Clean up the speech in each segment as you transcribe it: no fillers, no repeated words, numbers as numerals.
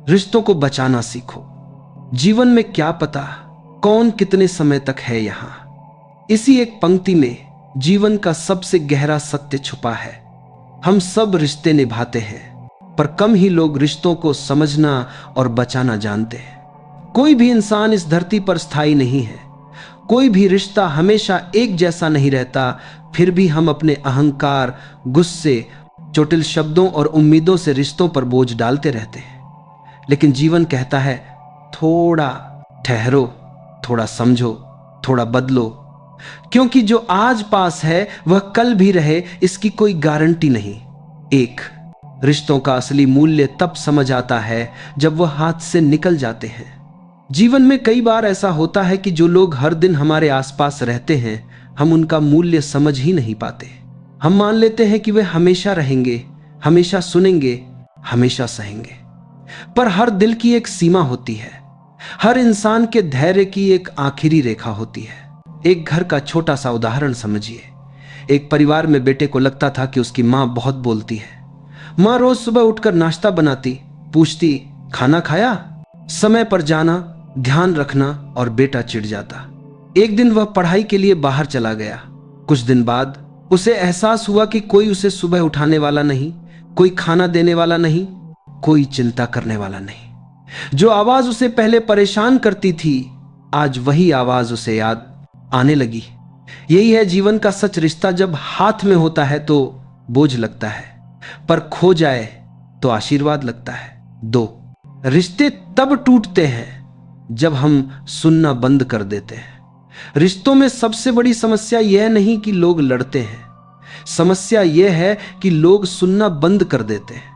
रिश्तों को बचाना सीखो। जीवन में क्या पता कौन कितने समय तक है यहां। इसी एक पंक्ति में जीवन का सबसे गहरा सत्य छुपा है। हम सब रिश्ते निभाते हैं, पर कम ही लोग रिश्तों को समझना और बचाना जानते हैं। कोई भी इंसान इस धरती पर स्थायी नहीं है। कोई भी रिश्ता हमेशा एक जैसा नहीं रहता। फिर भी हम अपने अहंकार, गुस्से, चोटिल शब्दों और उम्मीदों से रिश्तों पर बोझ डालते रहते हैं। लेकिन जीवन कहता है, थोड़ा ठहरो, थोड़ा समझो, थोड़ा बदलो, क्योंकि जो आज पास है वह कल भी रहे इसकी कोई गारंटी नहीं। एक रिश्तों का असली मूल्य तब समझ आता है जब वह हाथ से निकल जाते हैं। जीवन में कई बार ऐसा होता है कि जो लोग हर दिन हमारे आसपास रहते हैं, हम उनका मूल्य समझ ही नहीं पाते। हम मान लेते हैं कि वे हमेशा रहेंगे, हमेशा सुनेंगे, हमेशा सहेंगे। पर हर दिल की एक सीमा होती है। हर इंसान के धैर्य की एक आखिरी रेखा होती है। एक घर का छोटा सा उदाहरण समझिए। एक परिवार में बेटे को लगता था कि उसकी माँ बहुत बोलती है। माँ रोज सुबह उठकर नाश्ता बनाती, पूछती, खाना खाया, समय पर जाना, ध्यान रखना, और बेटा चिढ़ जाता। एक दिन वह पढ़ाई के लिए बाहर चला गया। कुछ दिन बाद उसे एहसास हुआ कि कोई उसे सुबह उठाने वाला नहीं, कोई खाना देने वाला नहीं, कोई चिंता करने वाला नहीं। जो आवाज उसे पहले परेशान करती थी, आज वही आवाज उसे याद आने लगी। यही है जीवन का सच। रिश्ता जब हाथ में होता है तो बोझ लगता है, पर खो जाए तो आशीर्वाद लगता है। दो रिश्ते तब टूटते हैं जब हम सुनना बंद कर देते हैं। रिश्तों में सबसे बड़ी समस्या यह नहीं कि लोग लड़ते हैं, समस्या यह है कि लोग सुनना बंद कर देते हैं।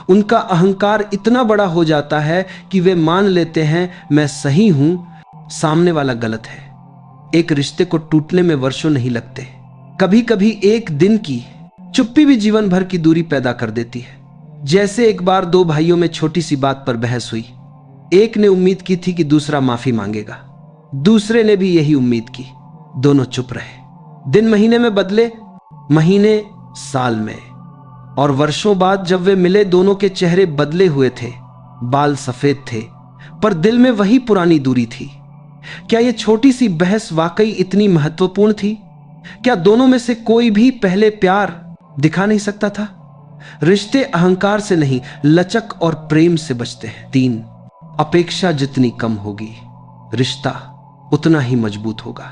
उनका अहंकार इतना बड़ा हो जाता है कि वे मान लेते हैं मैं सही हूं, सामने वाला गलत है। एक रिश्ते को टूटने में वर्षों नहीं लगते। कभी कभी एक दिन की चुप्पी भी जीवन भर की दूरी पैदा कर देती है। जैसे एक बार दो भाइयों में छोटी सी बात पर बहस हुई। एक ने उम्मीद की थी कि दूसरा माफी मांगेगा, दूसरे ने भी यही उम्मीद की। दोनों चुप रहे। दिन महीने में बदले, महीने साल में, और वर्षों बाद जब वे मिले, दोनों के चेहरे बदले हुए थे, बाल सफेद थे, पर दिल में वही पुरानी दूरी थी। क्या यह छोटी सी बहस वाकई इतनी महत्वपूर्ण थी? क्या दोनों में से कोई भी पहले प्यार दिखा नहीं सकता था? रिश्ते अहंकार से नहीं, लचक और प्रेम से बचते हैं। तीन अपेक्षा जितनी कम होगी, रिश्ता उतना ही मजबूत होगा।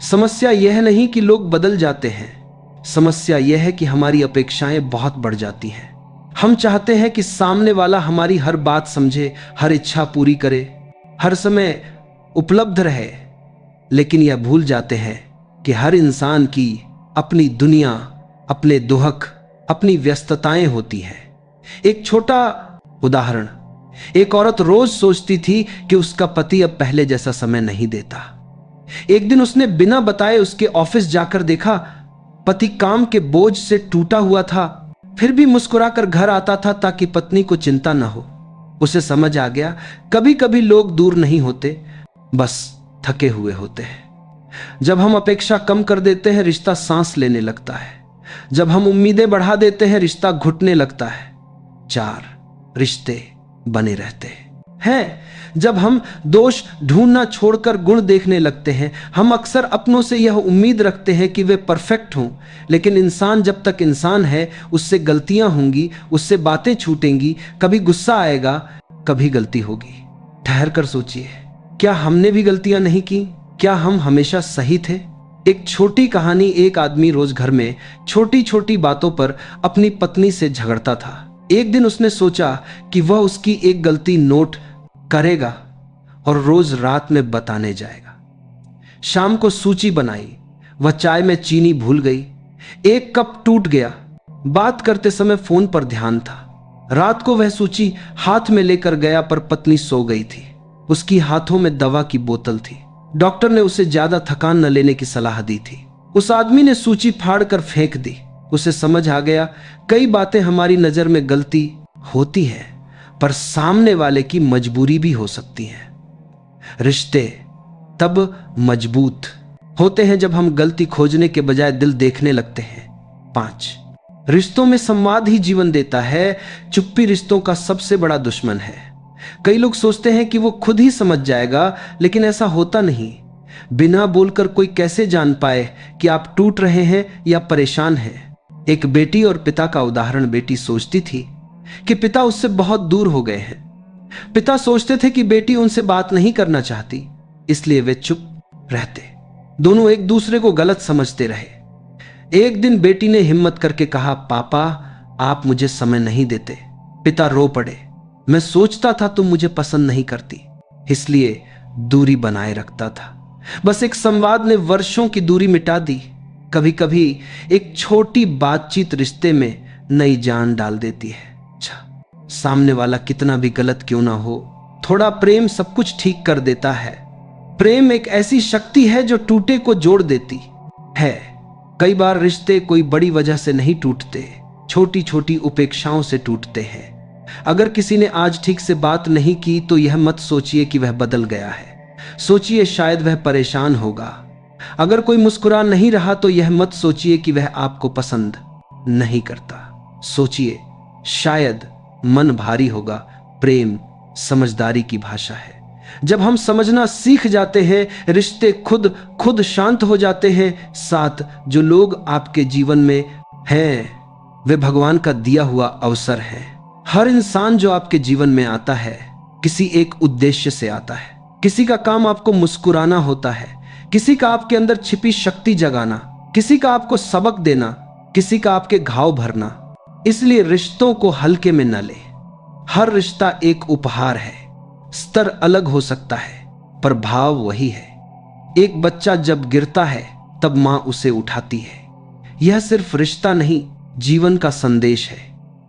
समस्या यह नहीं कि लोग बदल जाते हैं, समस्या यह है कि हमारी अपेक्षाएं बहुत बढ़ जाती हैं। हम चाहते हैं कि सामने वाला हमारी हर बात समझे, हर इच्छा पूरी करे, हर समय उपलब्ध रहे, लेकिन यह भूल जाते हैं कि हर इंसान की अपनी दुनिया, अपने दुहक, अपनी व्यस्तताएं होती हैं। एक छोटा उदाहरण, एक औरत रोज सोचती थी कि उसका पति अब पहले जैसा समय नहीं देता। एक दिन उसने बिना बताए उसके ऑफिस जाकर देखा, पति काम के बोझ से टूटा हुआ था, फिर भी मुस्कुराकर घर आता था ताकि पत्नी को चिंता न हो। उसे समझ आ गया, कभी कभी लोग दूर नहीं होते, बस थके हुए होते हैं। जब हम अपेक्षा कम कर देते हैं, रिश्ता सांस लेने लगता है। जब हम उम्मीदें बढ़ा देते हैं, रिश्ता घुटने लगता है। चार रिश्ते बने रहते हैं जब हम दोष ढूंढना छोड़कर गुण देखने लगते हैं। हम अक्सर अपनों से यह उम्मीद रखते हैं कि वे परफेक्ट हों, लेकिन इंसान जब तक इंसान है, उससे गलतियां होंगी, उससे बातें छूटेंगी, कभी गुस्सा आएगा, कभी गलती होगी। ठहर कर सोचिए, क्या हमने भी गलतियां नहीं की? क्या हम हमेशा सही थे? एक छोटी कहानी। एक आदमी रोज घर में छोटी छोटी बातों पर अपनी पत्नी से झगड़ता था। एक दिन उसने सोचा कि वह उसकी एक गलती नोट करेगा और रोज रात में बताने जाएगा। शाम को सूची बनाई। वह चाय में चीनी भूल गई, एक कप टूट गया। बात करते समय फोन पर ध्यान था। रात को वह सूची हाथ में लेकर गया, पर पत्नी सो गई थी। उसकी हाथों में दवा की बोतल थी। डॉक्टर ने उसे ज्यादा थकान न लेने की सलाह दी थी। उस आदमी ने सूची फाड़ कर फेंक दी। उसे समझ आ गया, कई बातें हमारी नजर में गलती होती है, पर सामने वाले की मजबूरी भी हो सकती है। रिश्ते तब मजबूत होते हैं जब हम गलती खोजने के बजाय दिल देखने लगते हैं। 5 रिश्तों में संवाद ही जीवन देता है। चुप्पी रिश्तों का सबसे बड़ा दुश्मन है। कई लोग सोचते हैं कि वो खुद ही समझ जाएगा, लेकिन ऐसा होता नहीं। बिना बोलकर कोई कैसे जान पाए कि आप टूट रहे हैं या परेशान हैं। एक बेटी और पिता का उदाहरण। बेटी सोचती थी कि पिता उससे बहुत दूर हो गए हैं। पिता सोचते थे कि बेटी उनसे बात नहीं करना चाहती, इसलिए वे चुप रहते। दोनों एक दूसरे को गलत समझते रहे। एक दिन बेटी ने हिम्मत करके कहा, पापा आप मुझे समय नहीं देते। पिता रो पड़े। मैं सोचता था तुम मुझे पसंद नहीं करती, इसलिए दूरी बनाए रखता था। बस एक संवाद ने वर्षों की दूरी मिटा दी। कभी कभी एक छोटी बातचीत रिश्ते में नई जान डाल देती है। अच्छा, सामने वाला कितना भी गलत क्यों ना हो, थोड़ा प्रेम सब कुछ ठीक कर देता है। प्रेम एक ऐसी शक्ति है जो टूटे को जोड़ देती है। कई बार रिश्ते कोई बड़ी वजह से नहीं टूटते, छोटी छोटी उपेक्षाओं से टूटते हैं। अगर किसी ने आज ठीक से बात नहीं की तो यह मत सोचिए कि वह बदल गया है, सोचिए शायद वह परेशान होगा। अगर कोई मुस्कुरा नहीं रहा तो यह मत सोचिए कि वह आपको पसंद नहीं करता, सोचिए शायद मन भारी होगा। प्रेम समझदारी की भाषा है। जब हम समझना सीख जाते हैं, रिश्ते खुद खुद शांत हो जाते हैं। साथ जो लोग आपके जीवन में हैं वे भगवान का दिया हुआ अवसर है। हर इंसान जो आपके जीवन में आता है किसी एक उद्देश्य से आता है। किसी का काम आपको मुस्कुराना होता है, किसी का आपके अंदर छिपी शक्ति जगाना, किसी का आपको सबक देना, किसी का आपके घाव भरना। इसलिए रिश्तों को हल्के में न ले। हर रिश्ता एक उपहार है। स्तर अलग हो सकता है पर भाव वही है। एक बच्चा जब गिरता है तब मां उसे उठाती है। यह सिर्फ रिश्ता नहीं, जीवन का संदेश है।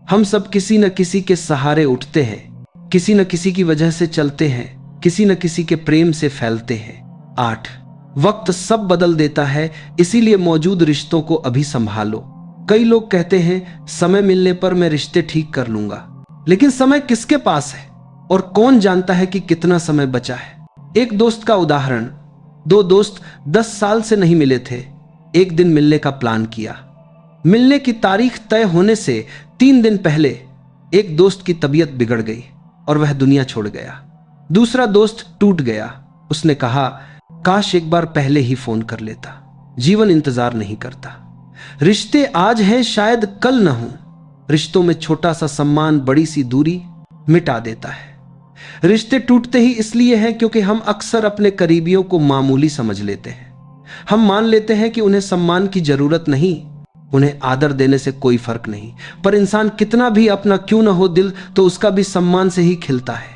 हम सब किसी न किसी के सहारे उठते हैं, किसी न किसी की वजह से चलते हैं, किसी न किसी के प्रेम से फैलते हैं। 8 वक्त सब बदल देता है, इसीलिए मौजूद रिश्तों को अभी संभालो। कई लोग कहते हैं समय मिलने पर मैं रिश्ते ठीक कर लूंगा, लेकिन समय किसके पास है और कौन जानता है कि कितना समय बचा है। एक दोस्त का उदाहरण। 2 दोस्त 10 साल से नहीं मिले थे। एक दिन मिलने का प्लान किया। मिलने की तारीख तय होने से 3 दिन पहले एक दोस्त की तबीयत बिगड़ गई और वह दुनिया छोड़ गया। दूसरा दोस्त टूट गया। उसने कहा, काश एक बार पहले ही फोन कर लेता। जीवन इंतजार नहीं करता। रिश्ते आज हैं, शायद कल न हो। रिश्तों में छोटा सा सम्मान बड़ी सी दूरी मिटा देता है। रिश्ते टूटते ही इसलिए हैं क्योंकि हम अक्सर अपने करीबियों को मामूली समझ लेते हैं। हम मान लेते हैं कि उन्हें सम्मान की जरूरत नहीं, उन्हें आदर देने से कोई फर्क नहीं। पर इंसान कितना भी अपना क्यों ना हो दिल, तो उसका भी सम्मान से ही खिलता है।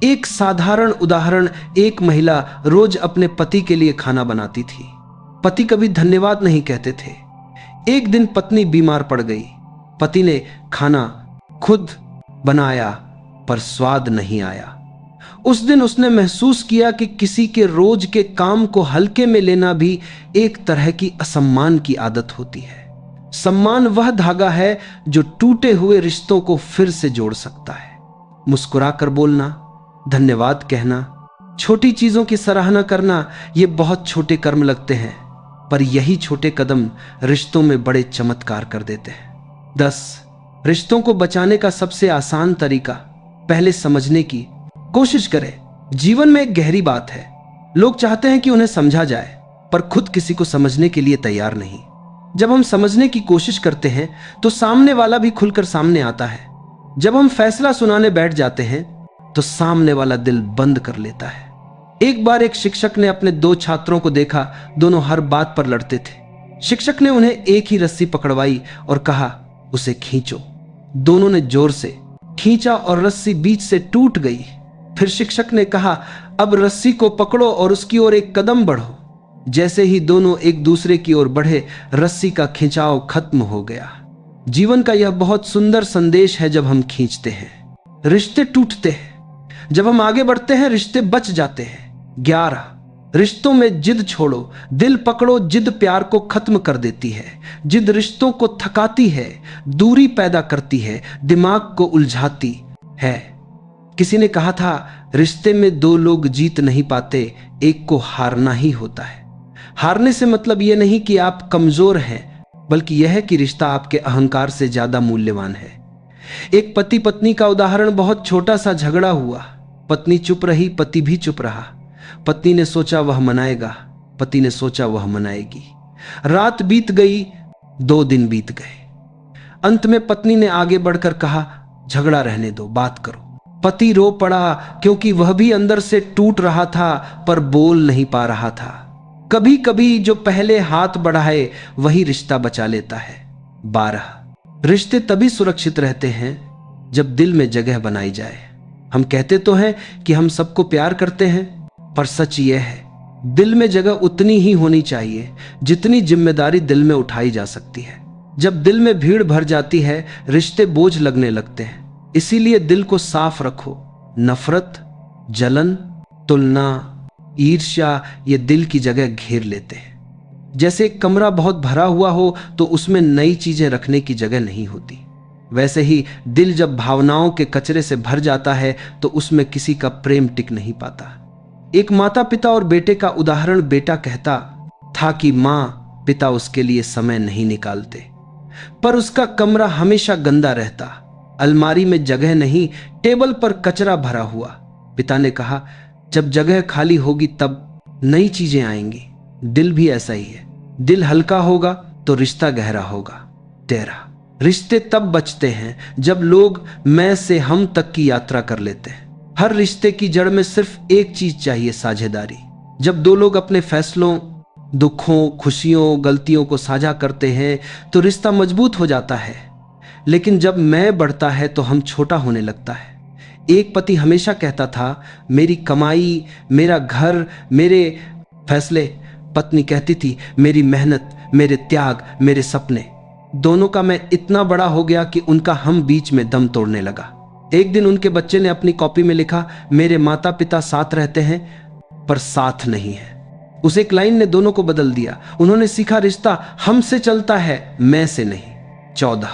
एक साधारण उदाहरण। एक महिला रोज अपने पति के लिए खाना बनाती थी। पति कभी धन्यवाद नहीं कहते थे। एक दिन पत्नी बीमार पड़ गई। पति ने खाना खुद बनाया पर स्वाद नहीं आया। उस दिन उसने महसूस किया कि किसी के रोज के काम को हल्के में लेना भी एक तरह की असम्मान की आदत होती है। सम्मान वह धागा है जो टूटे हुए रिश्तों को फिर से जोड़ सकता है। मुस्कुराकर बोलना, धन्यवाद कहना, छोटी चीजों की सराहना करना, ये बहुत छोटे कर्म लगते हैं, पर यही छोटे कदम रिश्तों में बड़े चमत्कार कर देते हैं। 10 रिश्तों को बचाने का सबसे आसान तरीका। पहले समझने की कोशिश करें। जीवन में एक गहरी बात है। लोग चाहते हैं कि उन्हें समझा जाए, पर खुद किसी को समझने के लिए तैयार नहीं। जब हम समझने की कोशिश करते हैं तो सामने वाला भी खुलकर सामने आता है। जब हम फैसला सुनाने बैठ जाते हैं तो सामने वाला दिल बंद कर लेता है। एक बार एक शिक्षक ने अपने 2 छात्रों को देखा, दोनों हर बात पर लड़ते थे। शिक्षक ने उन्हें एक ही रस्सी पकड़वाई और कहा, उसे खींचो। दोनों ने जोर से खींचा और रस्सी बीच से टूट गई। फिर शिक्षक ने कहा, अब रस्सी को पकड़ो और उसकी ओर एक कदम बढ़ो। जैसे ही दोनों एक दूसरे की ओर बढ़े, रस्सी का खिंचाव खत्म हो गया। जीवन का यह बहुत सुंदर संदेश है। जब हम खींचते हैं, रिश्ते टूटते हैं। जब हम आगे बढ़ते हैं, रिश्ते बच जाते हैं। 11 रिश्तों में जिद छोड़ो, दिल पकड़ो। जिद प्यार को खत्म कर देती है। जिद रिश्तों को थकाती है, दूरी पैदा करती है, दिमाग को उलझाती है। किसी ने कहा था, रिश्ते में 2 लोग जीत नहीं पाते, एक को हारना ही होता है। हारने से मतलब यह नहीं कि आप कमजोर हैं, बल्कि यह है कि रिश्ता आपके अहंकार से ज्यादा मूल्यवान है। एक पति पत्नी का उदाहरण, बहुत छोटा सा झगड़ा हुआ, पत्नी चुप रही, पति भी चुप रहा। पत्नी ने सोचा वह मनाएगा, पति ने सोचा वह मनाएगी। रात बीत गई, 2 दिन बीत गए। अंत में पत्नी ने आगे बढ़कर कहा, झगड़ा रहने दो, बात करो। पति रो पड़ा, क्योंकि वह भी अंदर से टूट रहा था पर बोल नहीं पा रहा था। कभी कभी जो पहले हाथ बढ़ाए वही रिश्ता बचा लेता है। 12, रिश्ते तभी सुरक्षित रहते हैं जब दिल में जगह बनाई जाए। हम कहते तो हैं कि हम सबको प्यार करते हैं, पर सच यह है, दिल में जगह उतनी ही होनी चाहिए जितनी जिम्मेदारी दिल में उठाई जा सकती है। जब दिल में भीड़ भर जाती है, रिश्ते बोझ लगने लगते हैं। इसीलिए दिल को साफ रखो। नफरत, जलन, तुलना, ईर्ष्या ये दिल की जगह घेर लेते हैं। जैसे एक कमरा बहुत भरा हुआ हो तो उसमें नई चीजें रखने की जगह नहीं होती, वैसे ही दिल जब भावनाओं के कचरे से भर जाता है तो उसमें किसी का प्रेम टिक नहीं पाता। एक माता पिता और बेटे का उदाहरण। बेटा कहता था कि माँ पिता उसके लिए समय नहीं निकालते, पर उसका कमरा हमेशा गंदा रहता, अलमारी में जगह नहीं, टेबल पर कचरा भरा हुआ। पिता ने कहा, जब जगह खाली होगी तब नई चीजें आएंगी। दिल भी ऐसा ही है, दिल हल्का होगा तो रिश्ता गहरा होगा। 13, रिश्ते तब बचते हैं जब लोग मैं से हम तक की यात्रा कर लेते हैं। हर रिश्ते की जड़ में सिर्फ एक चीज चाहिए, साझेदारी। जब 2 लोग अपने फैसलों, दुखों, खुशियों, गलतियों को साझा करते हैं तो रिश्ता मजबूत हो जाता है। लेकिन जब मैं बढ़ता है तो हम छोटा होने लगता है। एक पति हमेशा कहता था, मेरी कमाई, मेरा घर, मेरे फैसले। पत्नी कहती थी, मेरी मेहनत, मेरे त्याग, मेरे सपने। दोनों का मैं इतना बड़ा हो गया कि उनका हम बीच में दम तोड़ने लगा। एक दिन उनके बच्चे ने अपनी कॉपी में लिखा, मेरे माता पिता साथ रहते हैं पर साथ नहीं है। उस एक लाइन ने दोनों को बदल दिया। उन्होंने सीखा, रिश्ता हमसे चलता है, मैं से नहीं। 14,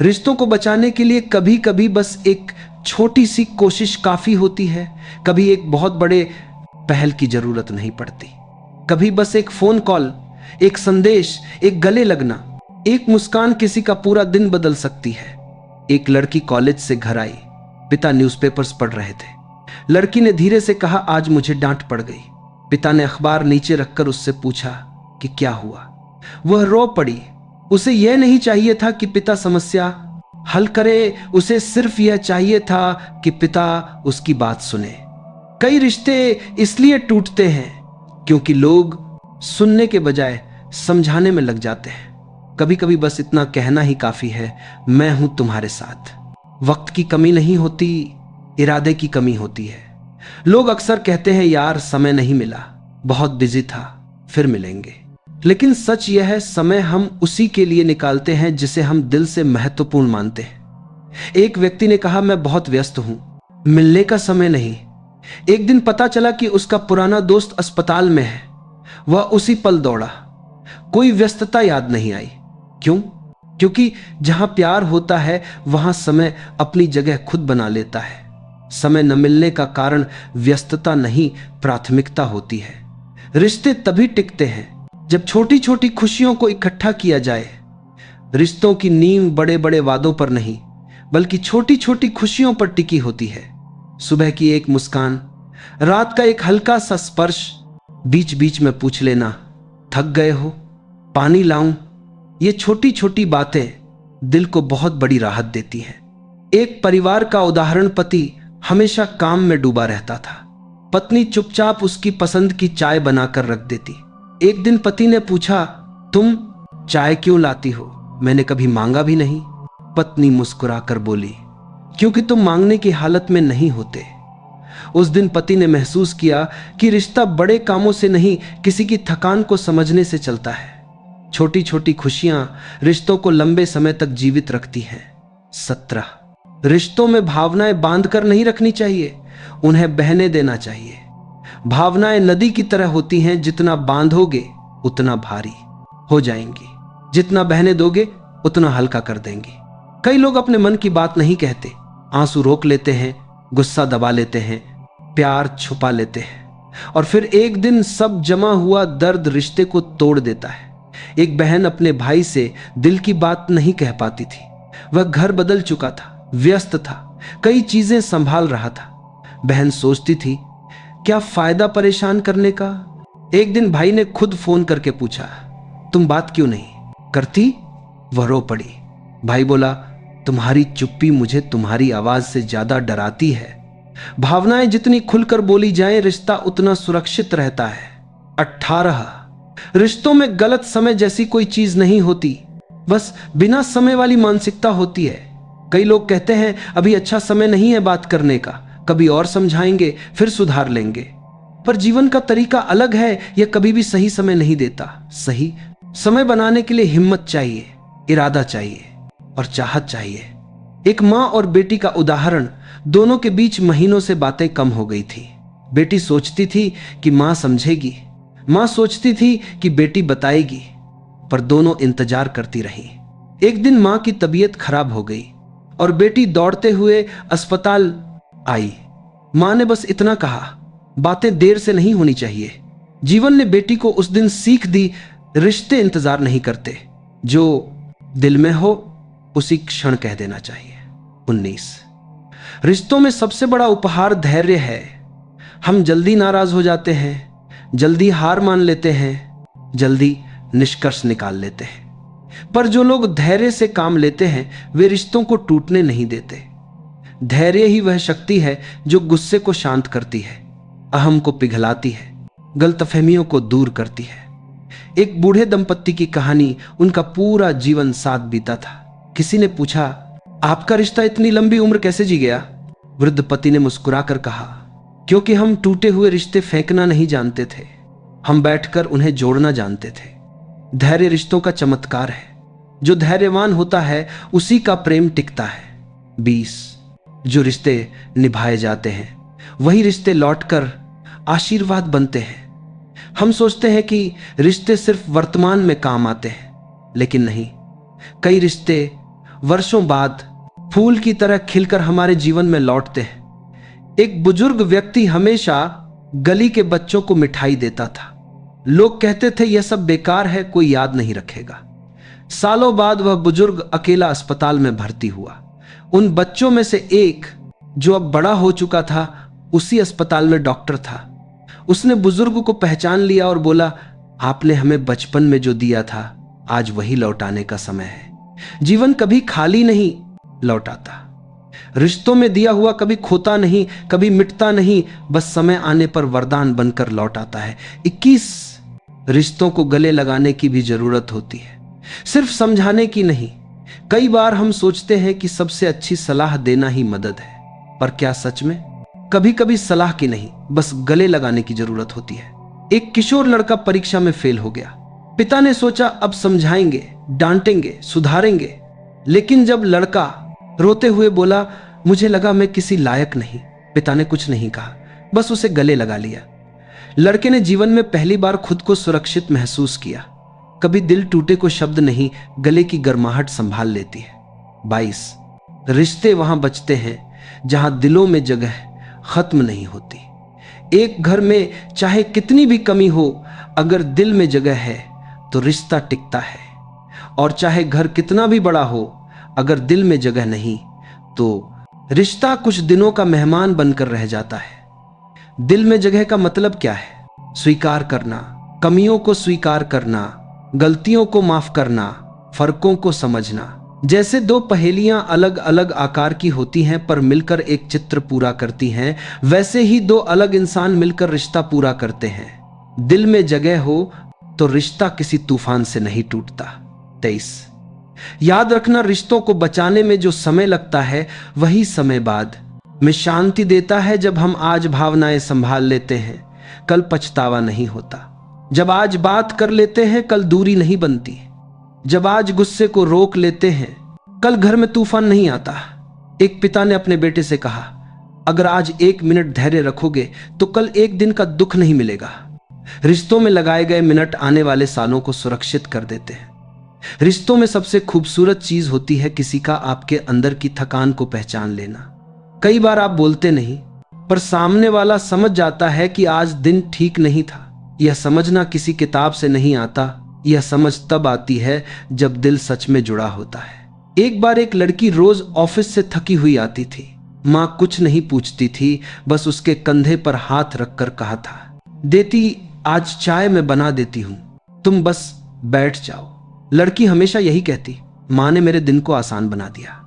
रिश्तों को बचाने के लिए कभी कभी बस एक छोटी सी कोशिश काफी होती है। कभी एक बहुत बड़े पहल की जरूरत नहीं पड़ती। कभी बस एक फोन कॉल, एक संदेश, एक गले लगना, एक मुस्कान किसी का पूरा दिन बदल सकती है। एक लड़की कॉलेज से घर आई, पिता न्यूज़पेपर्स पढ़ रहे थे। लड़की ने धीरे से कहा, आज मुझे डांट पड़ गई। पिता ने अखबार नीचे रखकर उससे पूछा कि क्या हुआ। वह रो पड़ी। उसे यह नहीं चाहिए था कि पिता समस्या हल करे, उसे सिर्फ यह चाहिए था कि पिता उसकी बात सुने। कई रिश्ते इसलिए टूटते हैं क्योंकि लोग सुनने के बजाय समझाने में लग जाते हैं। कभी कभी बस इतना कहना ही काफी है, मैं हूं तुम्हारे साथ। वक्त की कमी नहीं होती, इरादे की कमी होती है। लोग अक्सर कहते हैं, यार समय नहीं मिला, बहुत बिजी था, फिर मिलेंगे। लेकिन सच यह है, समय हम उसी के लिए निकालते हैं जिसे हम दिल से महत्वपूर्ण मानते हैं। एक व्यक्ति ने कहा, मैं बहुत व्यस्त हूं, मिलने का समय नहीं। एक दिन पता चला कि उसका पुराना दोस्त अस्पताल में है। वह उसी पल दौड़ा। कोई व्यस्तता याद नहीं आई। क्यों? क्योंकि जहां प्यार होता है वहां समय अपनी जगह खुद बना लेता है। समय न मिलने का कारण व्यस्तता नहीं, प्राथमिकता होती है। रिश्ते तभी टिकते हैं जब छोटी छोटी खुशियों को इकट्ठा किया जाए। रिश्तों की नींव बड़े बड़े वादों पर नहीं, बल्कि छोटी छोटी खुशियों पर टिकी होती है। सुबह की एक मुस्कान, रात का एक हल्का सा स्पर्श, बीच बीच में पूछ लेना, थक गए हो, पानी लाऊं। ये छोटी छोटी बातें दिल को बहुत बड़ी राहत देती हैं। एक परिवार का उदाहरण, पति हमेशा काम में डूबा रहता था। पत्नी चुपचाप उसकी पसंद की चाय बनाकर रख देती। एक दिन पति ने पूछा, तुम चाय क्यों लाती हो? मैंने कभी मांगा भी नहीं। पत्नी मुस्कुराकर बोली, क्योंकि तुम मांगने की हालत में नहीं होते। उस दिन पति ने महसूस किया कि रिश्ता बड़े कामों से नहीं, किसी की थकान को समझने से चलता है। छोटी छोटी खुशियां रिश्तों को लंबे समय तक जीवित रखती हैं। 17, रिश्तों में भावनाएं बांध कर नहीं रखनी चाहिए, उन्हें बहने देना चाहिए। भावनाएं नदी की तरह होती हैं, जितना बांधोगे उतना भारी हो जाएंगी, जितना बहने दोगे उतना हल्का कर देंगी। कई लोग अपने मन की बात नहीं कहते, आंसू रोक लेते हैं, गुस्सा दबा लेते हैं, प्यार छुपा लेते हैं, और फिर एक दिन सब जमा हुआ दर्द रिश्ते को तोड़ देता है। एक बहन अपने भाई से दिल की बात नहीं कह पाती थी। वह घर बदल चुका था, व्यस्त था, कई चीजें संभाल रहा था। बहन सोचती थी, क्या फायदा परेशान करने का। एक दिन भाई ने खुद फोन करके पूछा, तुम बात क्यों नहीं करती। वह रो पड़ी। भाई बोला, तुम्हारी चुप्पी मुझे तुम्हारी आवाज से ज्यादा डराती है। भावनाएं जितनी खुलकर बोली जाएं, रिश्ता उतना सुरक्षित रहता है। 18 रिश्तों में गलत समय जैसी कोई चीज नहीं होती, बस बिना समय वाली मानसिकता होती है। कई लोग कहते हैं अभी अच्छा समय नहीं है बात करने का, कभी और समझाएंगे, फिर सुधार लेंगे। पर जीवन का तरीका अलग है, यह कभी भी सही समय नहीं देता। सही समय बनाने के लिए हिम्मत चाहिए, इरादा चाहिए और चाहत चाहिए। एक माँ और बेटी का उदाहरण। दोनों के बीच महीनों से बातें कम हो गई थी। बेटी सोचती थी कि माँ समझेगी, माँ सोचती थी कि बेटी बताएगी, पर दोनों इंतजार करती रही। एक दिन माँ की तबीयत खराब हो गई और बेटी दौड़ते हुए अस्पताल आई। माँ ने बस इतना कहा, बातें देर से नहीं होनी चाहिए। जीवन ने बेटी को उस दिन सीख दी, रिश्ते इंतजार नहीं करते, जो दिल में हो उसी क्षण कह देना चाहिए। 19 रिश्तों में सबसे बड़ा उपहार धैर्य है। हम जल्दी नाराज हो जाते हैं, जल्दी हार मान लेते हैं, जल्दी निष्कर्ष निकाल लेते हैं। पर जो लोग धैर्य से काम लेते हैं, वे रिश्तों को टूटने नहीं देते। धैर्य ही वह शक्ति है जो गुस्से को शांत करती है, अहम को पिघलाती है, गलतफहमियों को दूर करती है। एक बूढ़े दंपत्ति की कहानी। उनका पूरा जीवन साथ बीता था। किसी ने पूछा, आपका रिश्ता इतनी लंबी उम्र कैसे जी गया। वृद्ध पति ने मुस्कुराकर कहा, क्योंकि हम टूटे हुए रिश्ते फेंकना नहीं जानते थे, हम बैठकर उन्हें जोड़ना जानते थे। धैर्य रिश्तों का चमत्कार है। जो धैर्यवान होता है उसी का प्रेम टिकता है। 20 जो रिश्ते निभाए जाते हैं वही रिश्ते लौटकर आशीर्वाद बनते हैं। हम सोचते हैं कि रिश्ते सिर्फ वर्तमान में काम आते हैं, लेकिन नहीं। कई रिश्ते वर्षों बाद फूल की तरह खिलकर हमारे जीवन में लौटते हैं। एक बुजुर्ग व्यक्ति हमेशा गली के बच्चों को मिठाई देता था। लोग कहते थे यह सब बेकार है, कोई याद नहीं रखेगा। सालों बाद वह बुजुर्ग अकेला अस्पताल में भर्ती हुआ। उन बच्चों में से एक, जो अब बड़ा हो चुका था, उसी अस्पताल में डॉक्टर था। उसने बुजुर्ग को पहचान लिया और बोला, आपने हमें बचपन में जो दिया था, आज वही लौटाने का समय है। जीवन कभी खाली नहीं लौटाता। रिश्तों में दिया हुआ कभी खोता नहीं, कभी मिटता नहीं, बस समय आने पर वरदान बनकर लौट आता है। 21 रिश्तों को गले लगाने की भी जरूरत होती है, सिर्फ समझाने की नहीं। कई बार हम सोचते हैं कि सबसे अच्छी सलाह देना ही मदद है, पर क्या सच में? कभी कभी सलाह की नहीं, बस गले लगाने की जरूरत होती है। एक किशोर लड़का परीक्षा में फेल हो गया। पिता ने सोचा अब समझाएंगे, डांटेंगे, सुधारेंगे। लेकिन जब लड़का रोते हुए बोला, मुझे लगा मैं किसी लायक नहीं, पिता ने कुछ नहीं कहा, बस उसे गले लगा लिया। लड़के ने जीवन में पहली बार खुद को सुरक्षित महसूस किया। कभी दिल टूटे को शब्द नहीं, गले की गर्माहट संभाल लेती है। 22 रिश्ते वहां बचते हैं जहां दिलों में जगह खत्म नहीं होती। एक घर में चाहे कितनी भी कमी हो, अगर दिल में जगह है तो रिश्ता टिकता है। और चाहे घर कितना भी बड़ा हो, अगर दिल में जगह नहीं तो रिश्ता कुछ दिनों का मेहमान बनकर रह जाता है। दिल में जगह का मतलब क्या है? स्वीकार करना, कमियों को स्वीकार करना, गलतियों को माफ करना, फर्कों को समझना। जैसे दो पहेलियां अलग अलग आकार की होती हैं पर मिलकर एक चित्र पूरा करती हैं, वैसे ही दो अलग इंसान मिलकर रिश्ता पूरा करते हैं। दिल में जगह हो तो रिश्ता किसी तूफान से नहीं टूटता। 23 याद रखना, रिश्तों को बचाने में जो समय लगता है वही समय बाद में शांति देता है। जब हम आज भावनाएं संभाल लेते हैं, कल पछतावा नहीं होता। जब आज बात कर लेते हैं, कल दूरी नहीं बनती। जब आज गुस्से को रोक लेते हैं, कल घर में तूफान नहीं आता। एक पिता ने अपने बेटे से कहा, अगर आज 1 मिनट धैर्य रखोगे तो कल 1 दिन का दुख नहीं मिलेगा। रिश्तों में लगाए गए मिनट आने वाले सालों को सुरक्षित कर देते हैं। रिश्तों में सबसे खूबसूरत चीज होती है किसी का आपके अंदर की थकान को पहचान लेना। कई बार आप बोलते नहीं, पर सामने वाला समझ जाता है कि आज दिन ठीक नहीं था। यह समझना किसी किताब से नहीं आता, यह समझ तब आती है जब दिल सच में जुड़ा होता है। एक बार एक लड़की रोज ऑफिस से थकी हुई आती थी। माँ कुछ नहीं पूछती थी, बस उसके कंधे पर हाथ रखकर कहा था, देती, आज चाय मैं बना देती हूं, तुम बस बैठ जाओ। लड़की हमेशा यही कहती, माँ ने मेरे दिन को आसान बना दिया।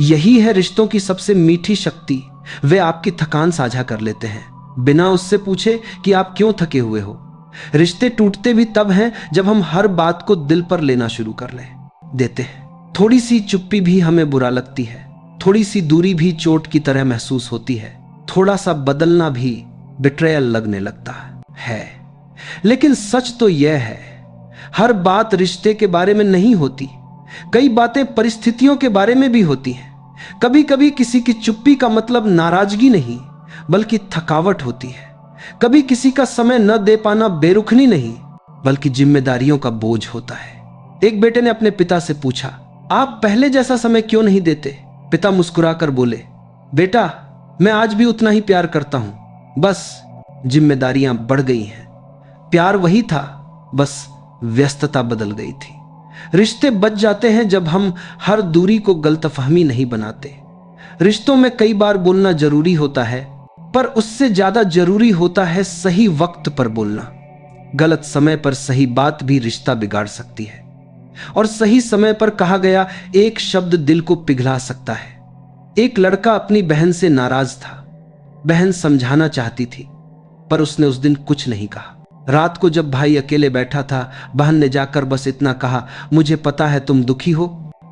यही है रिश्तों की सबसे मीठी शक्ति। वे आपकी थकान साझा कर लेते हैं, बिना उससे पूछे कि आप क्यों थके हुए हो। रिश्ते टूटते भी तब हैं जब हम हर बात को दिल पर लेना शुरू कर देते हैं। थोड़ी सी चुप्पी भी हमें बुरा लगती है, थोड़ी सी दूरी भी चोट की तरह महसूस होती है, थोड़ा सा बदलना भी बिट्रेयल लगने लगता है। लेकिन सच तो यह है, हर बात रिश्ते के बारे में नहीं होती। कई बातें परिस्थितियों के बारे में भी होती हैं। कभी कभी किसी की चुप्पी का मतलब नाराजगी नहीं, बल्कि थकावट होती है। कभी किसी का समय न दे पाना बेरुखनी नहीं, बल्कि जिम्मेदारियों का बोझ होता है। एक बेटे ने अपने पिता से पूछा, आप पहले जैसा समय क्यों नहीं देते? पिता मुस्कुराकर बोले, बेटा, मैं आज भी उतना ही प्यार करता हूं, बस जिम्मेदारियां बढ़ गई हैं। प्यार वही था, बस व्यस्तता बदल गई थी। रिश्ते बच जाते हैं जब हम हर दूरी को गलतफहमी नहीं बनाते। रिश्तों में कई बार बोलना जरूरी होता है, पर उससे ज्यादा जरूरी होता है सही वक्त पर बोलना। गलत समय पर सही बात भी रिश्ता बिगाड़ सकती है, और सही समय पर कहा गया एक शब्द दिल को पिघला सकता है। एक लड़का अपनी बहन से नाराज था। बहन समझाना चाहती थी, पर उसने उस दिन कुछ नहीं कहा। रात को जब भाई अकेले बैठा था, बहन ने जाकर बस इतना कहा, मुझे पता है तुम दुखी हो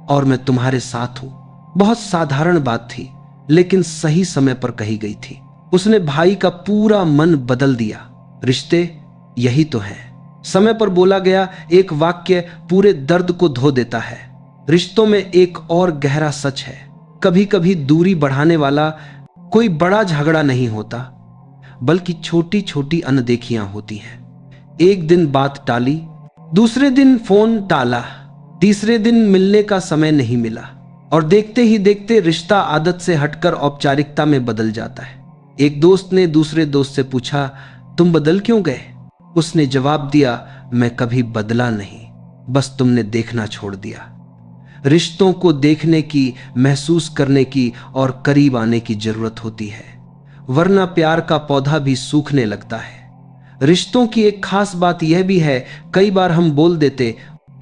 और मैं तुम्हारे साथ हूं। बहुत साधारण बात थी, लेकिन सही समय पर कही गई थी। उसने भाई का पूरा मन बदल दिया। रिश्ते यही तो हैं। समय पर बोला गया एक वाक्य पूरे दर्द को धो देता है। रिश्तों में एक और गहरा सच है, कभी कभी दूरी बढ़ाने वाला कोई बड़ा झगड़ा नहीं होता, बल्कि छोटी छोटी अनदेखियां होती हैं। एक दिन बात टाली, दूसरे दिन फोन टाला, तीसरे दिन मिलने का समय नहीं मिला, और देखते ही देखते रिश्ता आदत से हटकर औपचारिकता में बदल जाता है। एक दोस्त ने दूसरे दोस्त से पूछा, तुम बदल क्यों गए? उसने जवाब दिया, मैं कभी बदला नहीं, बस तुमने देखना छोड़ दिया। रिश्तों को देखने की, महसूस करने की और करीब आने की जरूरत होती है, वरना प्यार का पौधा भी सूखने लगता है। रिश्तों की एक खास बात यह भी है, कई बार हम बोल देते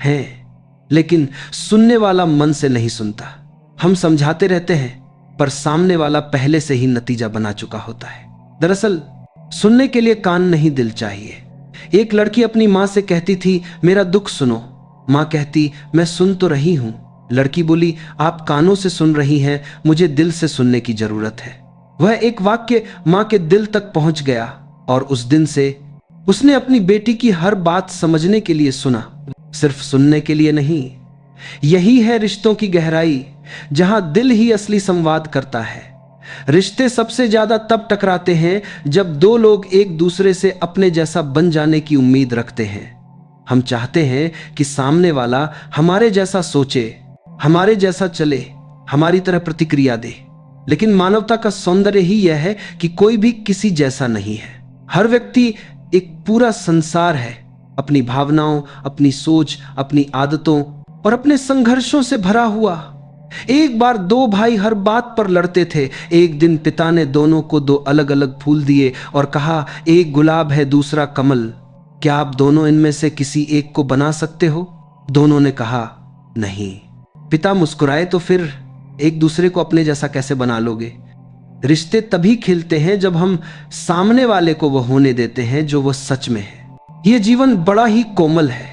हैं, लेकिन सुनने वाला मन से नहीं सुनता। हम समझाते रहते हैं, पर सामने वाला पहले से ही नतीजा बना चुका होता है। दरअसल सुनने के लिए कान नहीं, दिल चाहिए। एक लड़की अपनी माँ से कहती थी, मेरा दुख सुनो। माँ कहती, मैं सुन तो रही हूं। लड़की बोली, आप कानों से सुन रही हैं, मुझे दिल से सुनने की जरूरत है। वह एक वाक्य माँ के दिल तक पहुंच गया, और उस दिन से उसने अपनी बेटी की हर बात समझने के लिए सुना, सिर्फ सुनने के लिए नहीं। यही है रिश्तों की गहराई, जहां दिल ही असली संवाद करता है। रिश्ते सबसे ज्यादा तब टकराते हैं जब दो लोग एक दूसरे से अपने जैसा बन जाने की उम्मीद रखते हैं। हम चाहते हैं कि सामने वाला हमारे जैसा सोचे, हमारे जैसा चले, हमारी तरह प्रतिक्रिया दे। लेकिन मानवता का सौंदर्य ही यह है कि कोई भी किसी जैसा नहीं है। हर व्यक्ति एक पूरा संसार है, अपनी भावनाओं, अपनी सोच, अपनी आदतों और अपने संघर्षों से भरा हुआ। एक बार दो भाई हर बात पर लड़ते थे। एक दिन पिता ने दोनों को दो अलग अलग फूल दिए और कहा, एक गुलाब है, दूसरा कमल, क्या आप दोनों इनमें से किसी एक को बना सकते हो? दोनों ने कहा, नहीं। पिता मुस्कुराए, तो फिर एक दूसरे को अपने जैसा कैसे बना लोगे? रिश्ते तभी खिलते हैं जब हम सामने वाले को वो होने देते हैं जो वो सच में है। ये जीवन बड़ा ही कोमल है,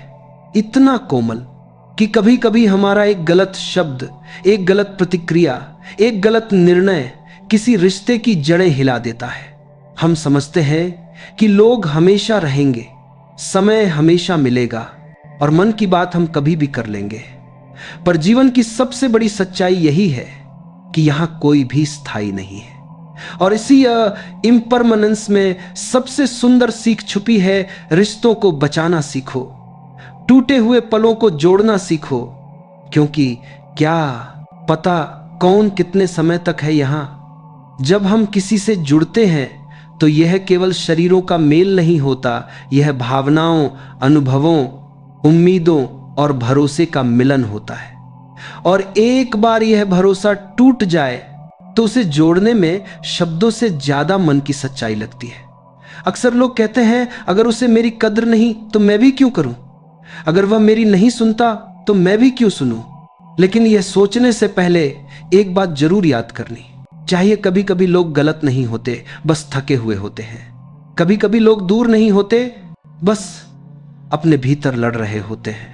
इतना कोमल कि कभी कभी हमारा एक गलत शब्द, एक गलत प्रतिक्रिया, एक गलत निर्णय किसी रिश्ते की जड़ें हिला देता है। हम समझते हैं कि लोग हमेशा रहेंगे, समय हमेशा मिलेगा और मन की बात हम कभी भी कर लेंगे, पर जीवन की सबसे बड़ी सच्चाई यही है कि यहां कोई भी स्थायी नहीं है। और इसी इम्परमानेंस में सबसे सुंदर सीख छुपी है। रिश्तों को बचाना सीखो, टूटे हुए पलों को जोड़ना सीखो, क्योंकि क्या पता कौन कितने समय तक है यहां। जब हम किसी से जुड़ते हैं तो यह केवल शरीरों का मेल नहीं होता, यह भावनाओं, अनुभवों, उम्मीदों और भरोसे का मिलन होता है। और एक बार यह भरोसा टूट जाए तो उसे जोड़ने में शब्दों से ज्यादा मन की सच्चाई लगती है। अक्सर लोग कहते हैं, अगर उसे मेरी कद्र नहीं तो मैं भी क्यों करूं, अगर वह मेरी नहीं सुनता तो मैं भी क्यों सुनूं। लेकिन यह सोचने से पहले एक बात जरूर याद करनी चाहिए, कभी कभी लोग गलत नहीं होते, बस थके हुए होते हैं। कभी कभी लोग दूर नहीं होते, बस अपने भीतर लड़ रहे होते हैं।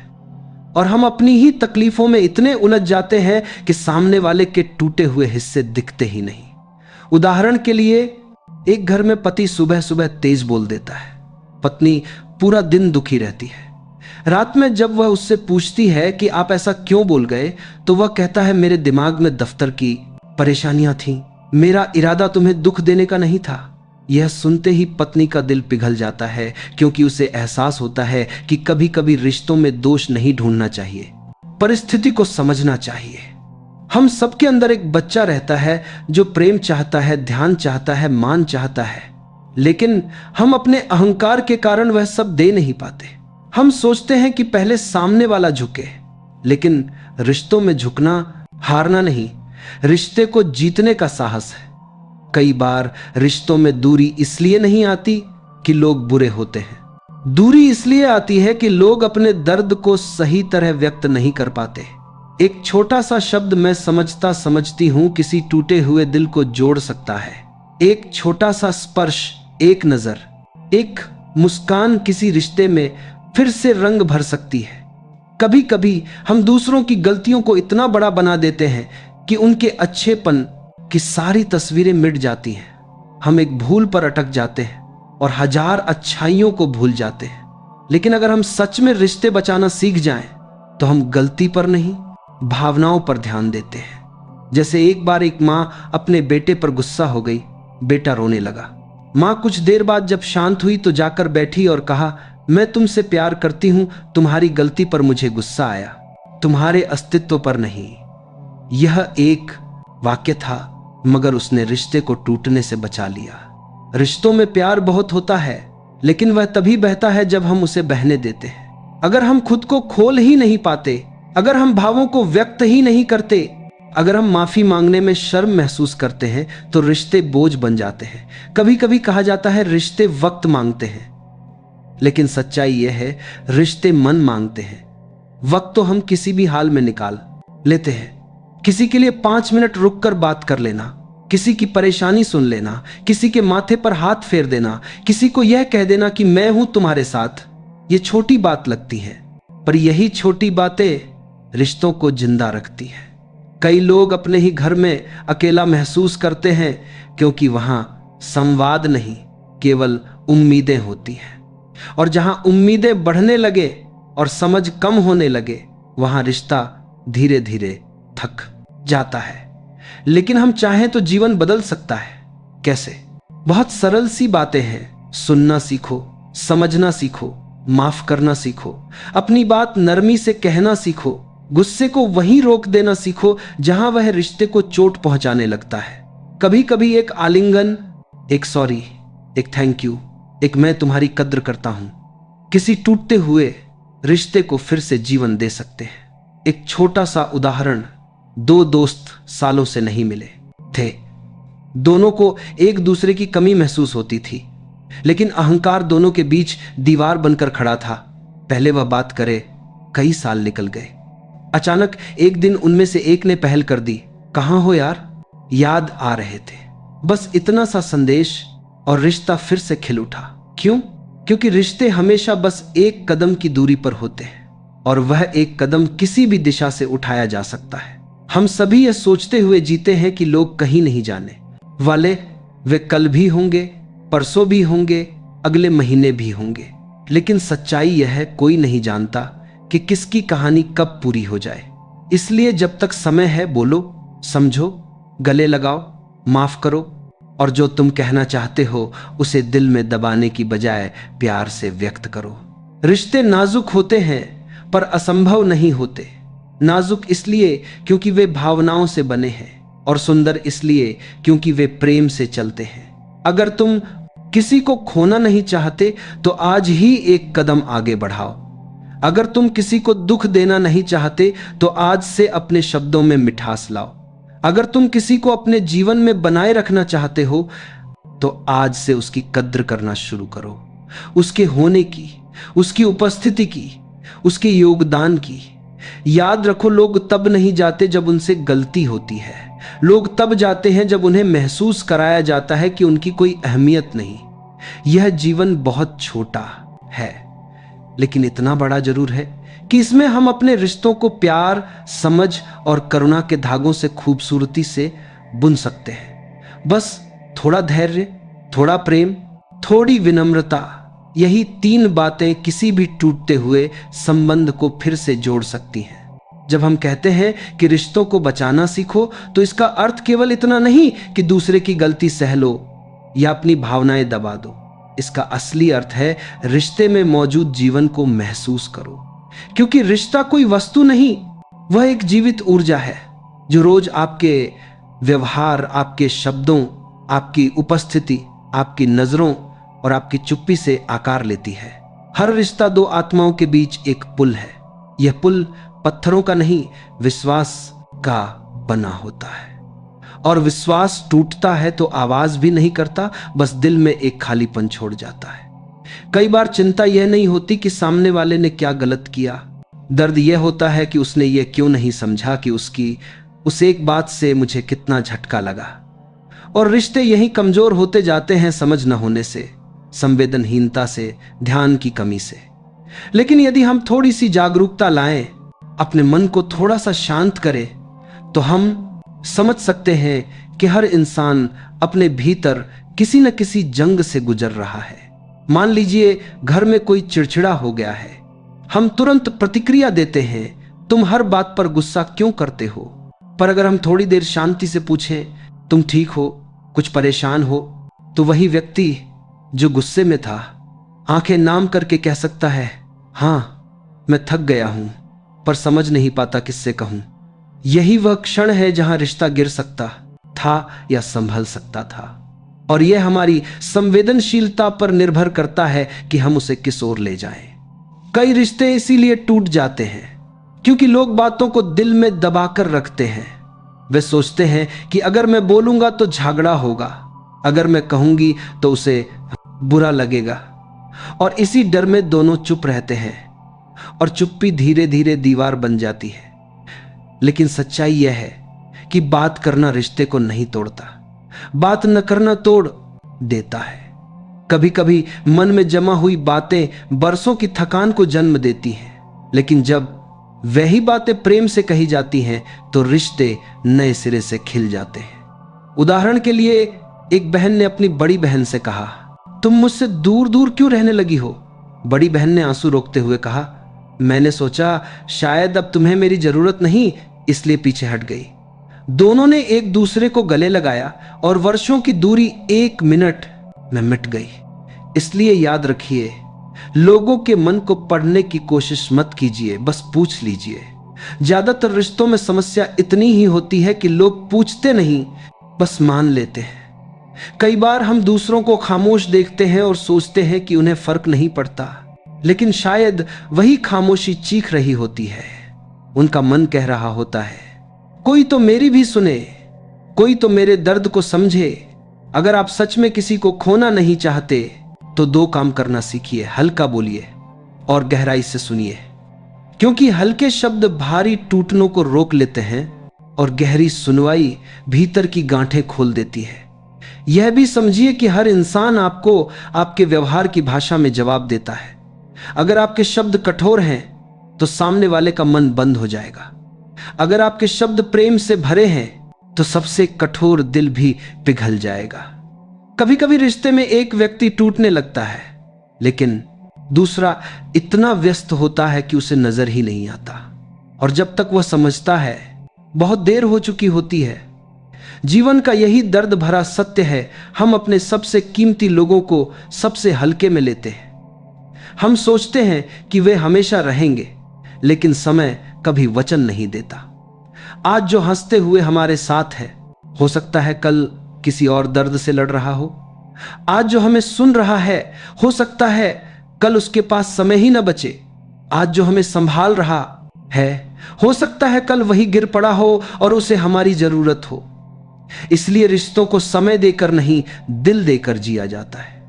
और हम अपनी ही तकलीफों में इतने उलझ जाते हैं कि सामने वाले के टूटे हुए हिस्से दिखते ही नहीं। उदाहरण के लिए, एक घर में पति सुबह सुबह तेज बोल देता है, पत्नी पूरा दिन दुखी रहती है। रात में जब वह उससे पूछती है कि आप ऐसा क्यों बोल गए, तो वह कहता है, मेरे दिमाग में दफ्तर की परेशानियां थीं, मेरा इरादा तुम्हें दुख देने का नहीं था। यह सुनते ही पत्नी का दिल पिघल जाता है, क्योंकि उसे एहसास होता है कि कभी कभी रिश्तों में दोष नहीं ढूंढना चाहिए, परिस्थिति को समझना चाहिए। हम सबके अंदर एक बच्चा रहता है जो प्रेम चाहता है, ध्यान चाहता है, मान चाहता है, लेकिन हम अपने अहंकार के कारण वह सब दे नहीं पाते। हम सोचते हैं कि पहले सामने वाला झुके, लेकिन रिश्तों में झुकना हारना नहीं, रिश्ते को जीतने का साहस है। कई बार रिश्तों में दूरी इसलिए नहीं आती कि लोग बुरे होते हैं, दूरी इसलिए आती है कि लोग अपने दर्द को सही तरह व्यक्त नहीं कर पाते। एक छोटा सा शब्द मैं समझता समझती हूं किसी टूटे हुए दिल को जोड़ सकता है। एक छोटा सा स्पर्श, एक नजर, एक मुस्कान किसी रिश्ते में फिर से रंग भर सकती है। कभी कभी हम दूसरों की गलतियों को इतना बड़ा बना देते हैं कि उनके अच्छेपन की सारी तस्वीरें मिट जाती हैं। हम एक भूल पर अटक जाते हैं और हजार अच्छाइयों को भूल जाते हैं। लेकिन अगर हम सच में रिश्ते बचाना सीख जाएं, तो हम गलती पर नहीं, भावनाओं पर ध्यान देते हैं। जैसे एक बार एक माँ अपने बेटे पर गुस्सा हो गई, बेटा रोने लगा। माँ कुछ देर बाद जब शांत हुई तो जाकर बैठी और कहा, मैं तुमसे प्यार करती हूं, तुम्हारी गलती पर मुझे गुस्सा आया, तुम्हारे अस्तित्व पर नहीं। यह एक वाक्य था, मगर उसने रिश्ते को टूटने से बचा लिया। रिश्तों में प्यार बहुत होता है, लेकिन वह तभी बहता है जब हम उसे बहने देते हैं। अगर हम खुद को खोल ही नहीं पाते, अगर हम भावों को व्यक्त ही नहीं करते, अगर हम माफी मांगने में शर्म महसूस करते हैं, तो रिश्ते बोझ बन जाते हैं। कभी कभी कहा जाता है रिश्ते वक्त मांगते हैं, लेकिन सच्चाई यह है, रिश्ते मन मांगते हैं। वक्त तो हम किसी भी हाल में निकाल लेते हैं। किसी के लिए 5 मिनट रुककर बात कर लेना, किसी की परेशानी सुन लेना, किसी के माथे पर हाथ फेर देना, किसी को यह कह देना कि मैं हूं तुम्हारे साथ। ये छोटी बात लगती है, पर यही छोटी बातें रिश्तों को जिंदा रखती हैं। कई लोग अपने ही घर में अकेला महसूस करते हैं, क्योंकि वहां संवाद नहीं, केवल उम्मीदें होती हैं। और जहां उम्मीदें बढ़ने लगे और समझ कम होने लगे, वहां रिश्ता धीरे धीरे थक जाता है। लेकिन हम चाहें तो जीवन बदल सकता है। कैसे? बहुत सरल सी बातें हैं। सुनना सीखो, समझना सीखो, माफ करना सीखो, अपनी बात नरमी से कहना सीखो, गुस्से को वहीं रोक देना सीखो जहां वह रिश्ते को चोट पहुंचाने लगता है। कभी कभी एक आलिंगन, एक सॉरी, एक थैंक यू, एक मैं तुम्हारी कद्र करता हूं, किसी टूटते हुए रिश्ते को फिर से जीवन दे सकते हैं। एक छोटा सा उदाहरण, 2 दोस्त सालों से नहीं मिले थे। दोनों को एक दूसरे की कमी महसूस होती थी, लेकिन अहंकार दोनों के बीच दीवार बनकर खड़ा था। पहले वह बात करे, कई साल निकल गए। अचानक एक दिन उनमें से एक ने पहल कर दी, कहां हो यार, याद आ रहे थे। बस इतना सा संदेश और रिश्ता फिर से खिल उठा। क्यों? क्योंकि रिश्ते हमेशा बस एक कदम की दूरी पर होते हैं, और वह एक कदम किसी भी दिशा से उठाया जा सकता है। हम सभी यह सोचते हुए जीते हैं कि लोग कहीं नहीं जाने वाले, वे कल भी होंगे, परसों भी होंगे, अगले महीने भी होंगे। लेकिन सच्चाई यह है, कोई नहीं जानता कि किसकी कहानी कब पूरी हो जाए। इसलिए जब तक समय है, बोलो, समझो, गले लगाओ, माफ करो, और जो तुम कहना चाहते हो उसे दिल में दबाने की बजाय प्यार से व्यक्त करो। रिश्ते नाजुक होते हैं, पर असंभव नहीं होते। नाजुक इसलिए क्योंकि वे भावनाओं से बने हैं, और सुंदर इसलिए क्योंकि वे प्रेम से चलते हैं। अगर तुम किसी को खोना नहीं चाहते, तो आज ही एक कदम आगे बढ़ाओ। अगर तुम किसी को दुख देना नहीं चाहते तो आज से अपने शब्दों में मिठास लाओ। अगर तुम किसी को अपने जीवन में बनाए रखना चाहते हो तो आज से उसकी कद्र करना शुरू करो, उसके होने की, उसकी उपस्थिति की, उसके योगदान की। याद रखो, लोग तब नहीं जाते जब उनसे गलती होती है, लोग तब जाते हैं जब उन्हें महसूस कराया जाता है कि उनकी कोई अहमियत नहीं। यह जीवन बहुत छोटा है लेकिन इतना बड़ा जरूर है कि इसमें हम अपने रिश्तों को प्यार, समझ और करुणा के धागों से खूबसूरती से बुन सकते हैं। बस थोड़ा धैर्य, थोड़ा प्रेम, थोड़ी विनम्रता, यही 3 बातें किसी भी टूटते हुए संबंध को फिर से जोड़ सकती हैं। जब हम कहते हैं कि रिश्तों को बचाना सीखो तो इसका अर्थ केवल इतना नहीं कि दूसरे की गलती सह लो या अपनी भावनाएं दबा दो। इसका असली अर्थ है रिश्ते में मौजूद जीवन को महसूस करो, क्योंकि रिश्ता कोई वस्तु नहीं, वह एक जीवित ऊर्जा है जो रोज आपके व्यवहार, आपके शब्दों, आपकी उपस्थिति, आपकी नजरों और आपकी चुप्पी से आकार लेती है। हर रिश्ता 2 आत्माओं के बीच एक पुल है। यह पुल पत्थरों का नहीं, विश्वास का बना होता है। और विश्वास टूटता है तो आवाज भी नहीं करता, बस दिल में एक खालीपन छोड़ जाता है। कई बार चिंता यह नहीं होती कि सामने वाले ने क्या गलत किया, दर्द यह होता है कि उसने यह क्यों नहीं समझा कि उसकी उस एक बात से मुझे कितना झटका लगा। और रिश्ते यही कमजोर होते जाते हैं, समझ न होने से, संवेदनहीनता से, ध्यान की कमी से। लेकिन यदि हम थोड़ी सी जागरूकता लाएं, अपने मन को थोड़ा सा शांत करें, तो हम समझ सकते हैं कि हर इंसान अपने भीतर किसी न किसी जंग से गुजर रहा है। मान लीजिए घर में कोई चिड़चिड़ा हो गया है, हम तुरंत प्रतिक्रिया देते हैं, तुम हर बात पर गुस्सा क्यों करते हो? पर अगर हम थोड़ी देर शांति से पूछें, तुम ठीक हो, कुछ परेशान हो, तो वही व्यक्ति जो गुस्से में था आंखें नाम करके कह सकता है, हाँ मैं थक गया हूं पर समझ नहीं पाता किससे कहूं। यही वह क्षण है जहां रिश्ता गिर सकता था या संभल सकता था। और यह हमारी संवेदनशीलता पर निर्भर करता है कि हम उसे किस ओर ले जाएं। कई रिश्ते इसीलिए टूट जाते हैं क्योंकि लोग बातों को दिल में दबाकर रखते हैं। वे सोचते हैं कि अगर मैं बोलूंगा तो झगड़ा होगा, अगर मैं कहूंगी तो उसे बुरा लगेगा, और इसी डर में दोनों चुप रहते हैं और चुप्पी धीरे धीरे दीवार बन जाती है। लेकिन सच्चाई यह है कि बात करना रिश्ते को नहीं तोड़ता, बात न करना तोड़ देता है। कभी कभी मन में जमा हुई बातें बरसों की थकान को जन्म देती हैं, लेकिन जब वही बातें प्रेम से कही जाती हैं तो रिश्ते नए सिरे से खिल जाते हैं। उदाहरण के लिए एक बहन ने अपनी बड़ी बहन से कहा, तुम मुझसे दूर दूर क्यों रहने लगी हो? बड़ी बहन ने आंसू रोकते हुए कहा, मैंने सोचा शायद अब तुम्हें मेरी जरूरत नहीं, इसलिए पीछे हट गई। दोनों ने एक दूसरे को गले लगाया और वर्षों की दूरी 1 मिनट में मिट गई। इसलिए याद रखिए, लोगों के मन को पढ़ने की कोशिश मत कीजिए, बस पूछ लीजिए। ज्यादातर रिश्तों में समस्या इतनी ही होती है कि लोग पूछते नहीं, बस मान लेते हैं। कई बार हम दूसरों को खामोश देखते हैं और सोचते हैं कि उन्हें फर्क नहीं पड़ता, लेकिन शायद वही खामोशी चीख रही होती है। उनका मन कह रहा होता है, कोई तो मेरी भी सुने, कोई तो मेरे दर्द को समझे। अगर आप सच में किसी को खोना नहीं चाहते तो 2 काम करना सीखिए, हल्का बोलिए और गहराई से सुनिए, क्योंकि हल्के शब्द भारी टूटनों को रोक लेते हैं और गहरी सुनवाई भीतर की गांठें खोल देती है। यह भी समझिए कि हर इंसान आपको आपके व्यवहार की भाषा में जवाब देता है। अगर आपके शब्द कठोर हैं तो सामने वाले का मन बंद हो जाएगा। अगर आपके शब्द प्रेम से भरे हैं तो सबसे कठोर दिल भी पिघल जाएगा। कभी कभी रिश्ते में एक व्यक्ति टूटने लगता है, लेकिन दूसरा इतना व्यस्त होता है कि उसे नजर ही नहीं आता, और जब तक वह समझता है बहुत देर हो चुकी होती है। जीवन का यही दर्द भरा सत्य है, हम अपने सबसे कीमती लोगों को सबसे हल्के में लेते हैं। हम सोचते हैं कि वे हमेशा रहेंगे, लेकिन समय कभी वचन नहीं देता। आज जो हंसते हुए हमारे साथ है, हो सकता है कल किसी और दर्द से लड़ रहा हो। आज जो हमें सुन रहा है, हो सकता है कल उसके पास समय ही न बचे। आज जो हमें संभाल रहा है, हो सकता है कल वही गिर पड़ा हो और उसे हमारी जरूरत हो। इसलिए रिश्तों को समय देकर नहीं, दिल देकर जिया जाता है।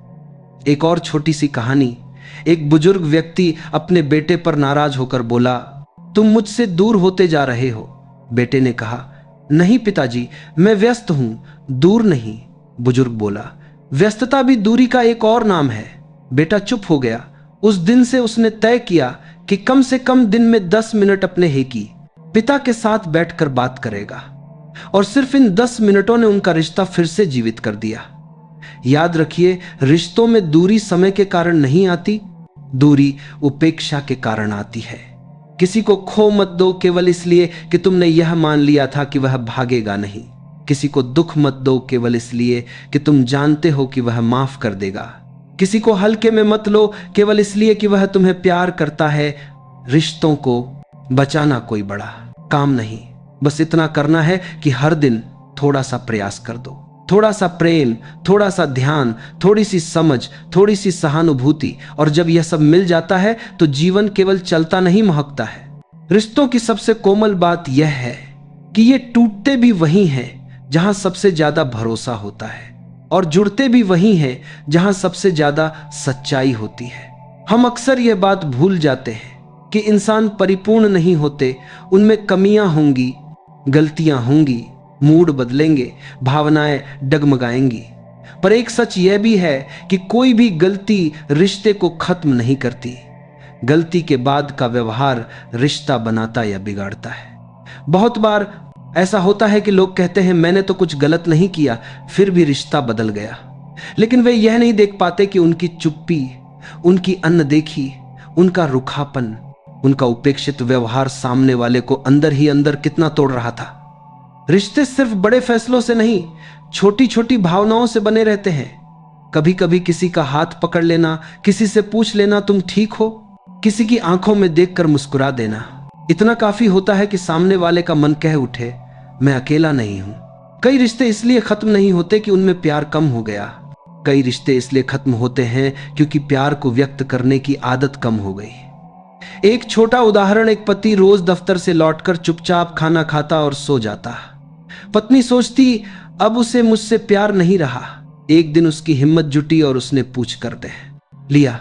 एक और छोटी सी कहानी। एक बुजुर्ग व्यक्ति अपने बेटे पर नाराज होकर बोला, तुम मुझसे दूर होते जा रहे हो। बेटे ने कहा, नहीं पिताजी, मैं व्यस्त हूं, दूर नहीं। बुजुर्ग बोला, व्यस्तता भी दूरी का एक और नाम है। बेटा चुप हो गया। उस दिन से उसने तय किया कि कम से कम दिन में 10 मिनट अपने हेकी पिता के साथ बैठकर बात करेगा। और सिर्फ इन 10 मिनटों ने उनका रिश्ता फिर से जीवित कर दिया। याद रखिए, रिश्तों में दूरी समय के कारण नहीं आती, दूरी उपेक्षा के कारण आती है। किसी को खो मत दो केवल इसलिए कि तुमने यह मान लिया था कि वह भागेगा नहीं। किसी को दुख मत दो केवल इसलिए कि तुम जानते हो कि वह माफ कर देगा। किसी को हल्के में मत लो केवल इसलिए कि वह तुम्हें प्यार करता है। रिश्तों को बचाना कोई बड़ा काम नहीं, बस इतना करना है कि हर दिन थोड़ा सा प्रयास कर दो। थोड़ा सा प्रेम, थोड़ा सा ध्यान, थोड़ी सी समझ, थोड़ी सी सहानुभूति, और जब यह सब मिल जाता है तो जीवन केवल चलता नहीं, महकता है। रिश्तों की सबसे कोमल बात यह है कि ये टूटते भी वहीं हैं जहां सबसे ज्यादा भरोसा होता है, और जुड़ते भी वहीं हैं जहां सबसे ज्यादा सच्चाई होती है। हम अक्सर यह बात भूल जाते हैं कि इंसान परिपूर्ण नहीं होते, उनमें कमियां होंगी, गलतियां होंगी, मूड बदलेंगे, भावनाएं डगमगाएंगी। पर एक सच यह भी है कि कोई भी गलती रिश्ते को खत्म नहीं करती। गलती के बाद का व्यवहार रिश्ता बनाता या बिगाड़ता है। बहुत बार ऐसा होता है कि लोग कहते हैं, मैंने तो कुछ गलत नहीं किया, फिर भी रिश्ता बदल गया। लेकिन वे यह नहीं देख पाते कि उनकी चुप्पी, उनकी अनदेखी, उनका रुखापन, उनका उपेक्षित व्यवहार सामने वाले को अंदर ही अंदर कितना तोड़ रहा था। रिश्ते सिर्फ बड़े फैसलों से नहीं, छोटी छोटी भावनाओं से बने रहते हैं। कभी कभी किसी का हाथ पकड़ लेना, किसी से पूछ लेना तुम ठीक हो, किसी की आंखों में देखकर मुस्कुरा देना, इतना काफी होता है कि सामने वाले का मन कह उठे, मैं अकेला नहीं हूं। कई रिश्ते इसलिए खत्म नहीं होते कि उनमें प्यार कम हो गया। कई रिश्ते इसलिए खत्म होते हैं क्योंकि प्यार को व्यक्त करने की आदत कम हो गई। एक छोटा उदाहरण, एक पति रोज दफ्तर से लौटकर चुपचाप खाना खाता और सो जाता। पत्नी सोचती, अब उसे मुझसे प्यार नहीं रहा। एक दिन उसकी हिम्मत जुटी और उसने पूछ कर दे लिया,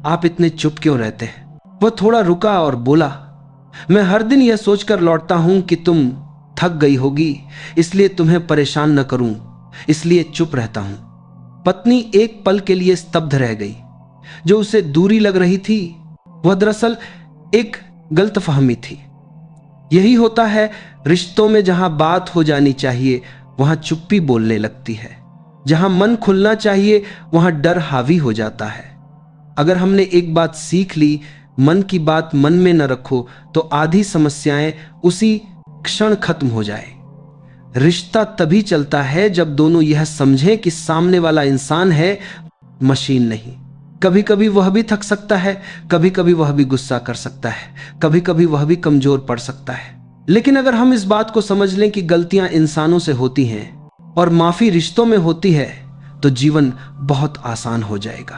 आप इतने चुप क्यों रहते हैं? वह थोड़ा रुका और बोला, मैं हर दिन यह सोचकर लौटता हूं कि तुम थक गई होगी, इसलिए तुम्हें परेशान न करूं, इसलिए चुप रहता हूं। पत्नी एक पल के लिए स्तब्ध रह गई। जो उसे दूरी लग रही थी वह दरअसल एक गलतफहमी थी। यही होता है रिश्तों में, जहां बात हो जानी चाहिए वहां चुप्पी बोलने लगती है, जहां मन खुलना चाहिए वहां डर हावी हो जाता है। अगर हमने एक बात सीख ली, मन की बात मन में न रखो, तो आधी समस्याएं उसी क्षण खत्म हो जाए। रिश्ता तभी चलता है जब दोनों यह समझें कि सामने वाला इंसान है, मशीन नहीं। कभी कभी वह भी थक सकता है, कभी कभी वह भी गुस्सा कर सकता है, कभी कभी वह भी कमजोर पड़ सकता है। लेकिन अगर हम इस बात को समझ लें कि गलतियां इंसानों से होती हैं और माफी रिश्तों में होती है, तो जीवन बहुत आसान हो जाएगा।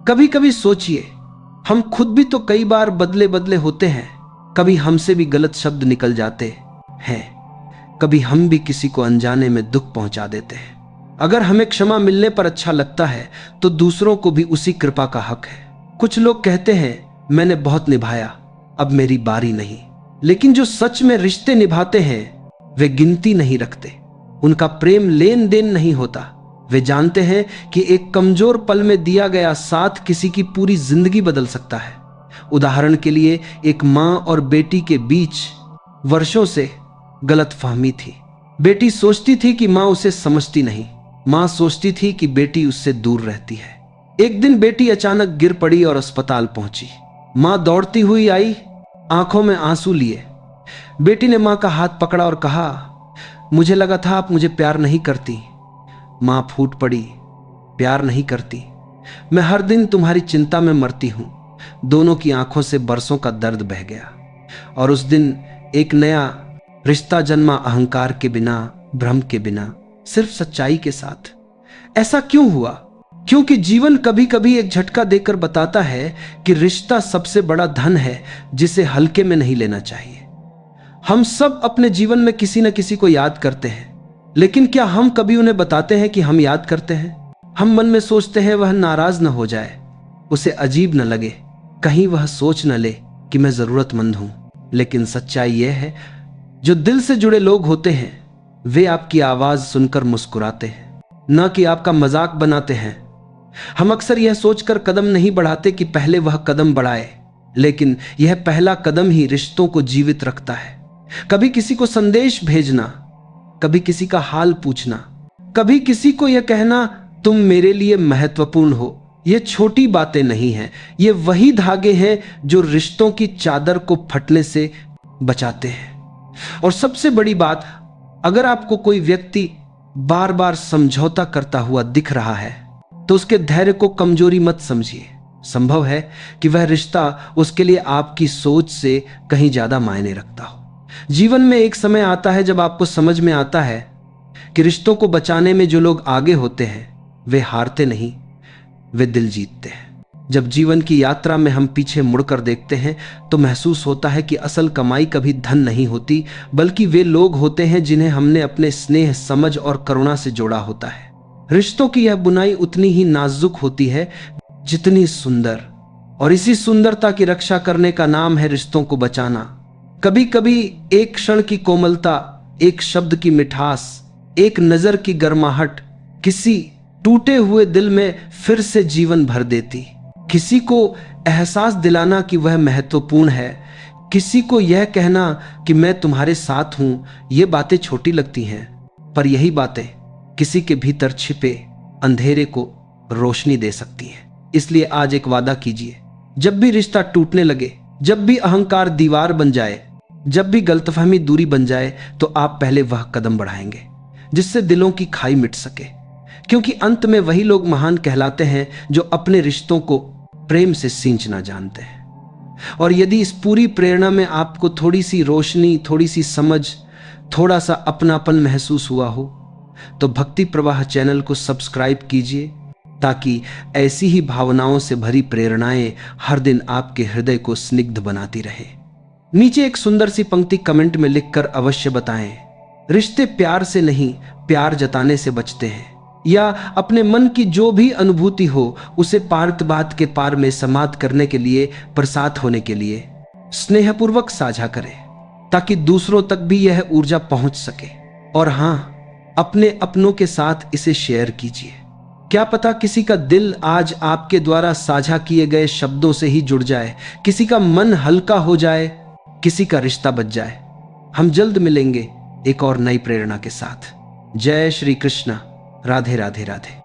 कभी कभी सोचिए, हम खुद भी तो कई बार बदले बदले होते हैं। कभी हमसे भी गलत शब्द निकल जाते हैं, कभी हम भी किसी को अनजाने में दुख पहुंचा देते हैं। अगर हमें क्षमा मिलने पर अच्छा लगता है तो दूसरों को भी उसी कृपा का हक है। कुछ लोग कहते हैं, मैंने बहुत निभाया, अब मेरी बारी नहीं। लेकिन जो सच में रिश्ते निभाते हैं वे गिनती नहीं रखते। उनका प्रेम लेन देन नहीं होता। वे जानते हैं कि एक कमजोर पल में दिया गया साथ किसी की पूरी जिंदगी बदल सकता है। उदाहरण के लिए, एक मां और बेटी के बीच वर्षों से गलतफहमी थी। बेटी सोचती थी कि मां उसे समझती नहीं, मां सोचती थी कि बेटी उससे दूर रहती है। एक दिन बेटी अचानक गिर पड़ी और अस्पताल पहुंची। मां दौड़ती हुई आई, आंखों में आंसू लिए। बेटी ने मां का हाथ पकड़ा और कहा, मुझे लगा था आप मुझे प्यार नहीं करती। मां फूट पड़ी, प्यार नहीं करती? मैं हर दिन तुम्हारी चिंता में मरती हूं। दोनों की आंखों से बरसों का दर्द बह गया और उस दिन एक नया रिश्ता जन्मा, अहंकार के बिना, भ्रम के बिना, सिर्फ सच्चाई के साथ। ऐसा क्यों हुआ? क्योंकि जीवन कभी कभी एक झटका देकर बताता है कि रिश्ता सबसे बड़ा धन है जिसे हल्के में नहीं लेना चाहिए। हम सब अपने जीवन में किसी न किसी को याद करते हैं, लेकिन क्या हम कभी उन्हें बताते हैं कि हम याद करते हैं? हम मन में सोचते हैं वह नाराज न हो जाए, उसे अजीब न लगे, कहीं वह सोच न ले कि मैं जरूरतमंद हूं। लेकिन सच्चाई यह है, जो दिल से जुड़े लोग होते हैं वे आपकी आवाज सुनकर मुस्कुराते हैं, न कि आपका मजाक बनाते हैं। हम अक्सर यह सोचकर कदम नहीं बढ़ाते कि पहले वह कदम बढ़ाए, लेकिन यह पहला कदम ही रिश्तों को जीवित रखता है। कभी किसी को संदेश भेजना, कभी किसी का हाल पूछना, कभी किसी को यह कहना तुम मेरे लिए महत्वपूर्ण हो, ये छोटी बातें नहीं हैं, ये वही धागे हैं जो रिश्तों की चादर को फटने से बचाते हैं। और सबसे बड़ी बात, अगर आपको कोई व्यक्ति बार बार समझौता करता हुआ दिख रहा है तो उसके धैर्य को कमजोरी मत समझिए। संभव है कि वह रिश्ता उसके लिए आपकी सोच से कहीं ज्यादा मायने रखता हो। जीवन में एक समय आता है जब आपको समझ में आता है कि रिश्तों को बचाने में जो लोग आगे होते हैं वे हारते नहीं, वे दिल जीतते हैं। जब जीवन की यात्रा में हम पीछे मुड़कर देखते हैं तो महसूस होता है कि असल कमाई कभी धन नहीं होती, बल्कि वे लोग होते हैं जिन्हें हमने अपने स्नेह, समझ और करुणा से जोड़ा होता है। रिश्तों की यह बुनाई उतनी ही नाजुक होती है जितनी सुंदर, और इसी सुंदरता की रक्षा करने का नाम है रिश्तों को बचाना। कभी कभी एक क्षण की कोमलता, एक शब्द की मिठास, एक नजर की गर्माहट किसी टूटे हुए दिल में फिर से जीवन भर देती। किसी को एहसास दिलाना कि वह महत्वपूर्ण है, किसी को यह कहना कि मैं तुम्हारे साथ हूं, ये बातें छोटी लगती हैं, पर यही बातें किसी के भीतर छिपे अंधेरे को रोशनी दे सकती हैं। इसलिए आज एक वादा कीजिए, जब भी रिश्ता टूटने लगे, जब भी अहंकार दीवार बन जाए, जब भी गलतफहमी दूरी बन जाए, तो आप पहले वह कदम बढ़ाएंगे जिससे दिलों की खाई मिट सके। क्योंकि अंत में वही लोग महान कहलाते हैं जो अपने रिश्तों को प्रेम से सींचना जानते हैं। और यदि इस पूरी प्रेरणा में आपको थोड़ी सी रोशनी, थोड़ी सी समझ, थोड़ा सा अपनापन महसूस हुआ हो तो भक्ति प्रवाह चैनल को सब्सक्राइब कीजिए, ताकि ऐसी ही भावनाओं से भरी प्रेरणाएं हर दिन आपके हृदय को स्निग्ध बनाती रहे। नीचे एक सुंदर सी पंक्ति कमेंट में लिखकर अवश्य बताएं, रिश्ते प्यार से नहीं प्यार जताने से बचते हैं, या अपने मन की जो भी अनुभूति हो उसे पार्थ के पार में समाप्त करने के लिए, प्रसाद होने के लिए स्नेहपूर्वक साझा करें, ताकि दूसरों तक भी यह ऊर्जा पहुंच सके। और हाँ, अपने अपनों के साथ इसे शेयर कीजिए। क्या पता किसी का दिल आज आपके द्वारा साझा किए गए शब्दों से ही जुड़ जाए, किसी का मन हल्का हो जाए, किसी का रिश्ता बच जाए। हम जल्द मिलेंगे एक और नई प्रेरणा के साथ। जय श्री कृष्ण। राधे राधे राधे।